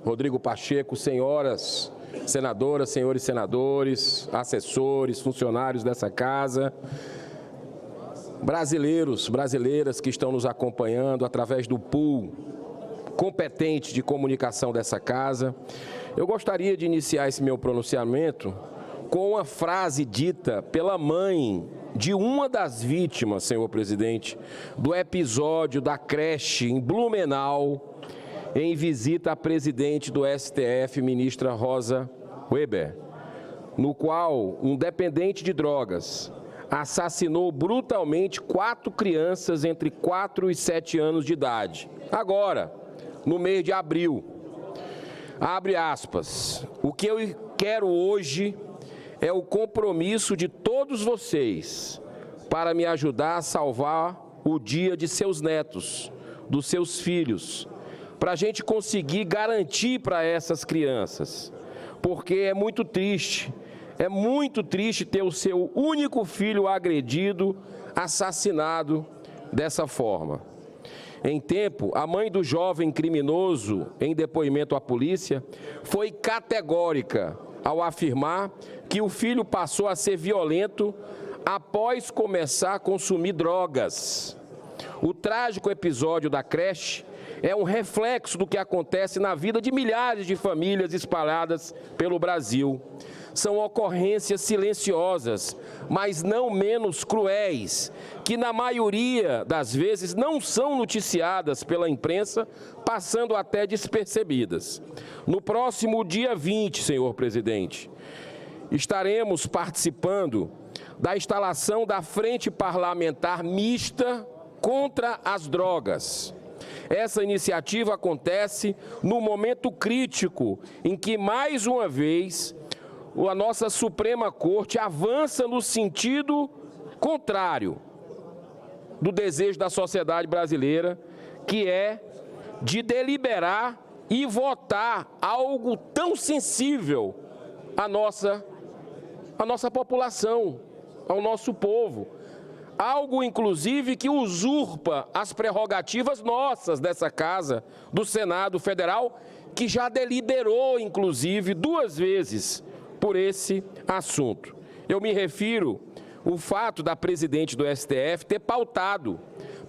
Rodrigo Pacheco, senhoras senadoras, senhores senadores, assessores, funcionários dessa casa, brasileiros, brasileiras que estão nos acompanhando através do pool competente de comunicação dessa casa. Eu gostaria de iniciar esse meu pronunciamento com uma frase dita pela mãe de uma das vítimas, senhor presidente, do episódio da creche em Blumenau, em visita à presidente do STF, ministra Rosa Weber, no qual um dependente de drogas assassinou brutalmente 4 crianças entre 4 e 7 anos de idade. Agora, no mês de abril, abre aspas, o que eu quero hoje é o compromisso de todos vocês para me ajudar a salvar o dia de seus netos, dos seus filhos, para a gente conseguir garantir para essas crianças, porque é muito triste ter o seu único filho agredido, assassinado dessa forma. Em tempo, a mãe do jovem criminoso, em depoimento à polícia, foi categórica ao afirmar que o filho passou a ser violento após começar a consumir drogas. O trágico episódio da creche é um reflexo do que acontece na vida de milhares de famílias espalhadas pelo Brasil. São ocorrências silenciosas, mas não menos cruéis, que na maioria das vezes não são noticiadas pela imprensa, passando até despercebidas. No próximo dia 20, senhor presidente, estaremos participando da instalação da Frente Parlamentar Mista contra as Drogas. Essa iniciativa acontece no momento crítico em que, mais uma vez, a nossa Suprema Corte avança no sentido contrário do desejo da sociedade brasileira, que é de deliberar e votar algo tão sensível à nossa população, ao nosso povo. Algo, inclusive, que usurpa as prerrogativas nossas dessa Casa, do Senado Federal, que já deliberou, inclusive, 2 vezes por esse assunto. Eu me refiro ao fato da presidente do STF ter pautado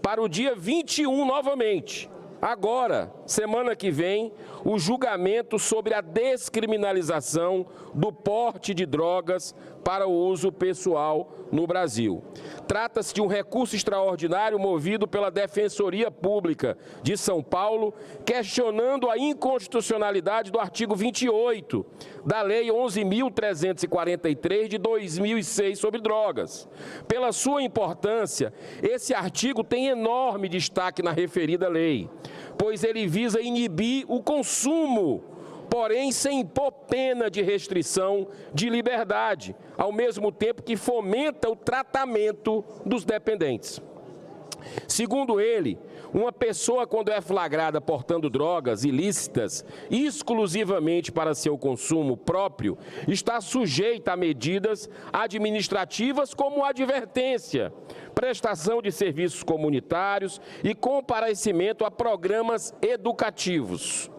para o dia 21 novamente, agora, semana que vem, o julgamento sobre a descriminalização do porte de drogas para o uso pessoal no Brasil. Trata-se de um recurso extraordinário movido pela Defensoria Pública de São Paulo, questionando a inconstitucionalidade do artigo 28 da Lei 11.343 de 2006 sobre drogas. Pela sua importância, esse artigo tem enorme destaque na referida lei, pois ele visa inibir o consumo, porém sem impor pena de restrição de liberdade, ao mesmo tempo que fomenta o tratamento dos dependentes. Segundo ele, uma pessoa, quando é flagrada portando drogas ilícitas exclusivamente para seu consumo próprio, está sujeita a medidas administrativas como advertência, prestação de serviços comunitários e comparecimento a programas educativos.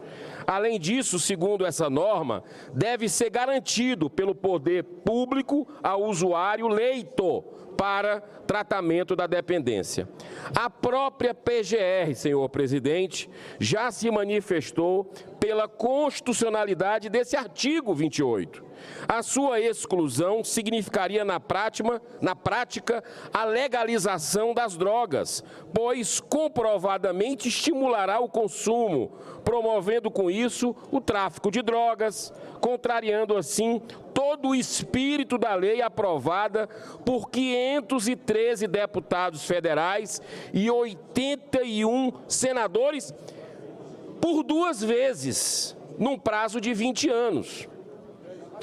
Além disso, segundo essa norma, deve ser garantido pelo poder público ao usuário leito para tratamento da dependência. A própria PGR, senhor presidente, já se manifestou pela constitucionalidade desse artigo 28. A sua exclusão significaria, na prática, a legalização das drogas, pois comprovadamente estimulará o consumo, promovendo com isso o tráfico de drogas, contrariando assim todo o espírito da lei aprovada por 513 deputados federais e 81 senadores por 2 vezes, num prazo de 20 anos.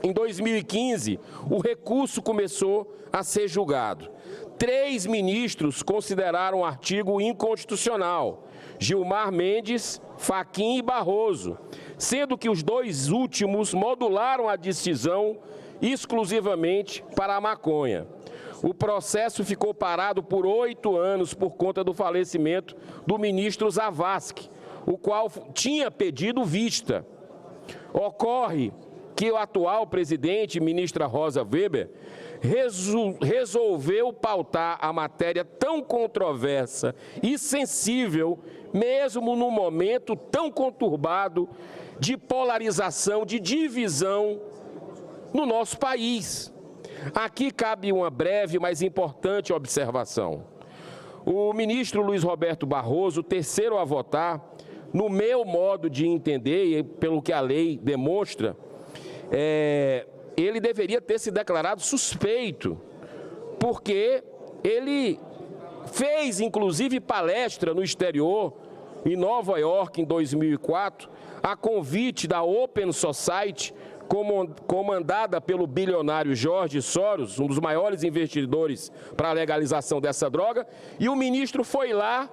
Em 2015, o recurso começou a ser julgado. 3 ministros consideraram o artigo inconstitucional: Gilmar Mendes, Fachin e Barroso, sendo que os 2 últimos modularam a decisão exclusivamente para a maconha. O processo ficou parado por 8 anos por conta do falecimento do ministro Zavascki, o qual tinha pedido vista. Ocorre que o atual presidente, ministra Rosa Weber, resolveu pautar a matéria tão controversa e sensível, mesmo num momento tão conturbado de polarização, de divisão no nosso país. Aqui cabe uma breve, mas importante observação. O ministro Luiz Roberto Barroso, terceiro a votar, no meu modo de entender, e pelo que a lei demonstra, ele deveria ter se declarado suspeito, porque ele fez, inclusive, palestra no exterior, em Nova York, em 2004, a convite da Open Society, comandada pelo bilionário George Soros, um dos maiores investidores para a legalização dessa droga, e o ministro foi lá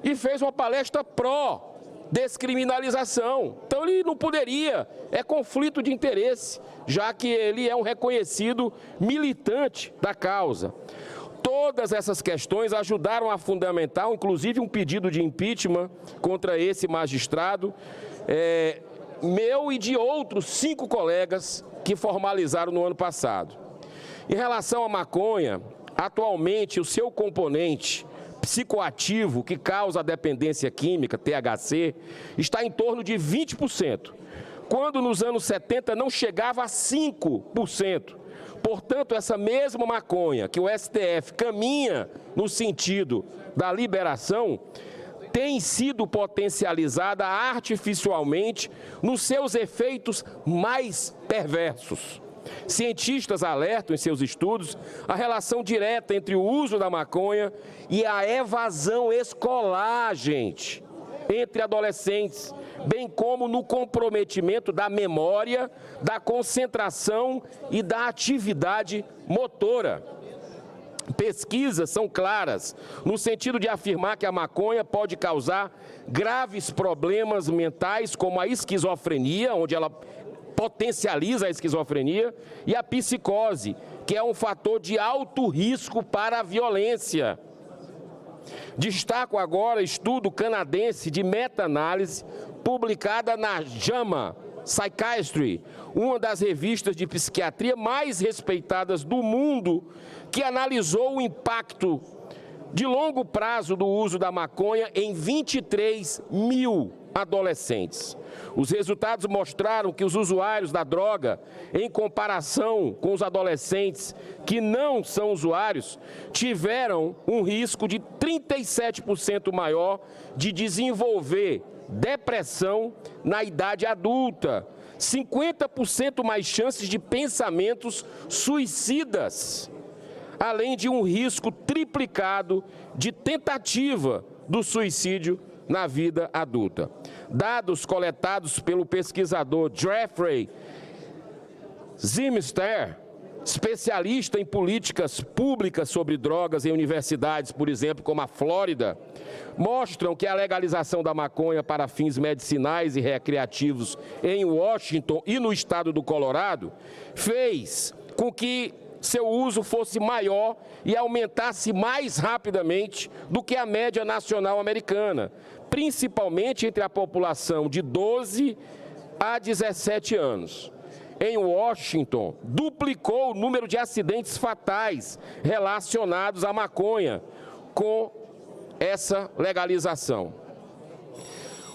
e fez uma palestra pró-descriminalização. Então ele não poderia, é conflito de interesse, já que ele é um reconhecido militante da causa. Todas essas questões ajudaram a fundamentar, inclusive, um pedido de impeachment contra esse magistrado, meu e de outros 5 colegas que formalizaram no ano passado. Em relação à maconha, atualmente o seu componente psicoativo que causa a dependência química, THC, está em torno de 20%, quando nos anos 70 não chegava a 5%. Portanto, essa mesma maconha que o STF caminha no sentido da liberação, tem sido potencializada artificialmente nos seus efeitos mais perversos. Cientistas alertam em seus estudos a relação direta entre o uso da maconha e a evasão escolar, gente, entre adolescentes, bem como no comprometimento da memória, da concentração e da atividade motora. Pesquisas são claras, no sentido de afirmar que a maconha pode causar graves problemas mentais, como a esquizofrenia, onde ela potencializa a esquizofrenia, e a psicose, que é um fator de alto risco para a violência. Destaco agora estudo canadense de meta-análise, publicada na JAMA Psychiatry, uma das revistas de psiquiatria mais respeitadas do mundo, que analisou o impacto de longo prazo do uso da maconha em 23 mil adolescentes. Os resultados mostraram que os usuários da droga, em comparação com os adolescentes que não são usuários, tiveram um risco de 37% maior de desenvolver depressão na idade adulta, 50% mais chances de pensamentos suicidas, além de um risco triplicado de tentativa do suicídio na vida adulta. Dados coletados pelo pesquisador Jeffrey Zimster, especialista em políticas públicas sobre drogas em universidades, por exemplo, como a Flórida, mostram que a legalização da maconha para fins medicinais e recreativos em Washington e no estado do Colorado fez com que seu uso fosse maior e aumentasse mais rapidamente do que a média nacional americana, principalmente entre a população de 12 a 17 anos. Em Washington, duplicou o número de acidentes fatais relacionados à maconha com essa legalização.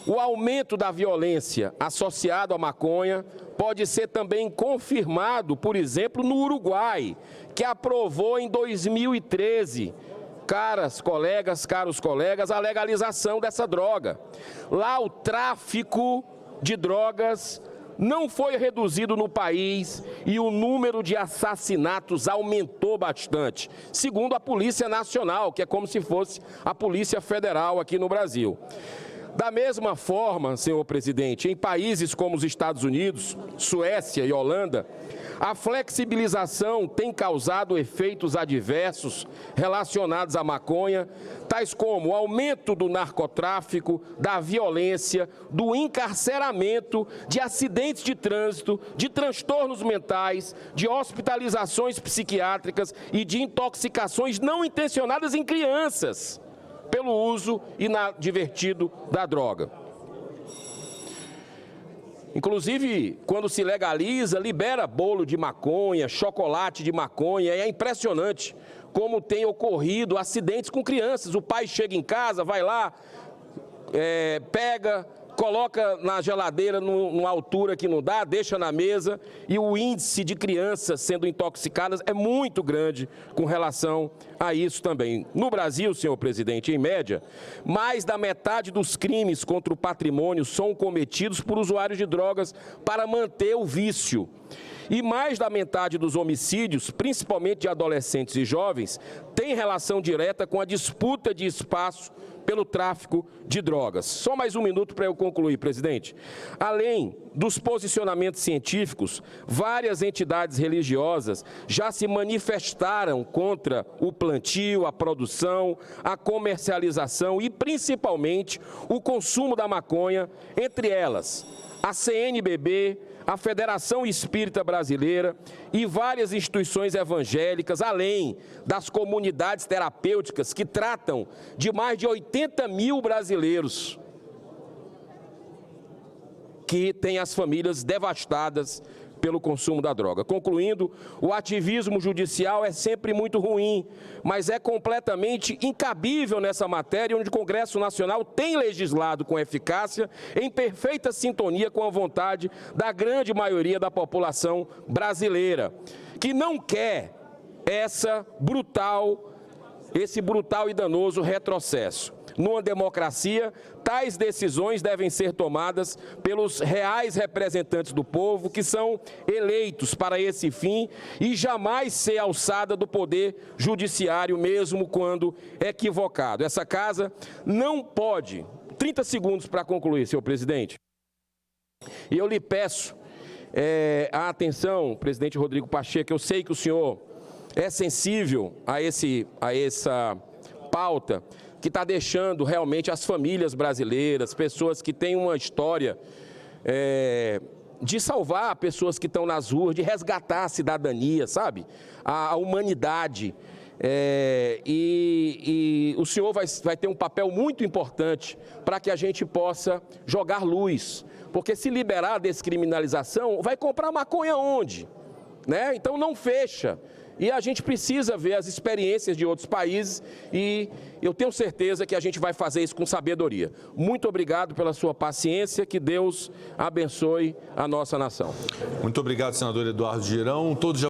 O aumento da violência associado à maconha pode ser também confirmado, por exemplo, no Uruguai, que aprovou em 2013, caros colegas, a legalização dessa droga. Lá o tráfico de drogas não foi reduzido no país e o número de assassinatos aumentou bastante, segundo a Polícia Nacional, que é como se fosse a Polícia Federal aqui no Brasil. Da mesma forma, senhor presidente, em países como os Estados Unidos, Suécia e Holanda, a flexibilização tem causado efeitos adversos relacionados à maconha, tais como o aumento do narcotráfico, da violência, do encarceramento, de acidentes de trânsito, de transtornos mentais, de hospitalizações psiquiátricas e de intoxicações não intencionadas em crianças pelo uso inadvertido da droga. Inclusive, quando se legaliza, libera bolo de maconha, chocolate de maconha. É impressionante como tem ocorrido acidentes com crianças. O pai chega em casa, vai lá, pega, coloca na geladeira numa altura que não dá, deixa na mesa, e o índice de crianças sendo intoxicadas é muito grande com relação a isso também. No Brasil, senhor presidente, em média, mais da metade dos crimes contra o patrimônio são cometidos por usuários de drogas para manter o vício. E mais da metade dos homicídios, principalmente de adolescentes e jovens, tem relação direta com a disputa de espaço pelo tráfico de drogas. Só mais um minuto para eu concluir, presidente. Além dos posicionamentos científicos, várias entidades religiosas já se manifestaram contra o plantio, a produção, a comercialização e, principalmente, o consumo da maconha, entre elas a CNBB, a Federação Espírita Brasileira e várias instituições evangélicas, além das comunidades terapêuticas que tratam de mais de 80 mil brasileiros que têm as famílias devastadas pelo consumo da droga. Concluindo, o ativismo judicial é sempre muito ruim, mas é completamente incabível nessa matéria, onde o Congresso Nacional tem legislado com eficácia, em perfeita sintonia com a vontade da grande maioria da população brasileira, que não quer esse brutal e danoso retrocesso. Numa democracia, tais decisões devem ser tomadas pelos reais representantes do povo, que são eleitos para esse fim, e jamais ser alçada do poder judiciário, mesmo quando equivocado. Essa casa não pode... 30 segundos para concluir, senhor presidente. E eu lhe peço a atenção, presidente Rodrigo Pacheco, eu sei que o senhor é sensível a essa pauta, que está deixando realmente as famílias brasileiras, pessoas que têm uma história de salvar pessoas que estão nas ruas, de resgatar a cidadania, sabe? A humanidade. E o senhor vai ter um papel muito importante para que a gente possa jogar luz. Porque se liberar a descriminalização, vai comprar maconha onde? Né? Então não fecha. E a gente precisa ver as experiências de outros países e eu tenho certeza que a gente vai fazer isso com sabedoria. Muito obrigado pela sua paciência, que Deus abençoe a nossa nação. Muito obrigado, senador Eduardo Girão. Todos já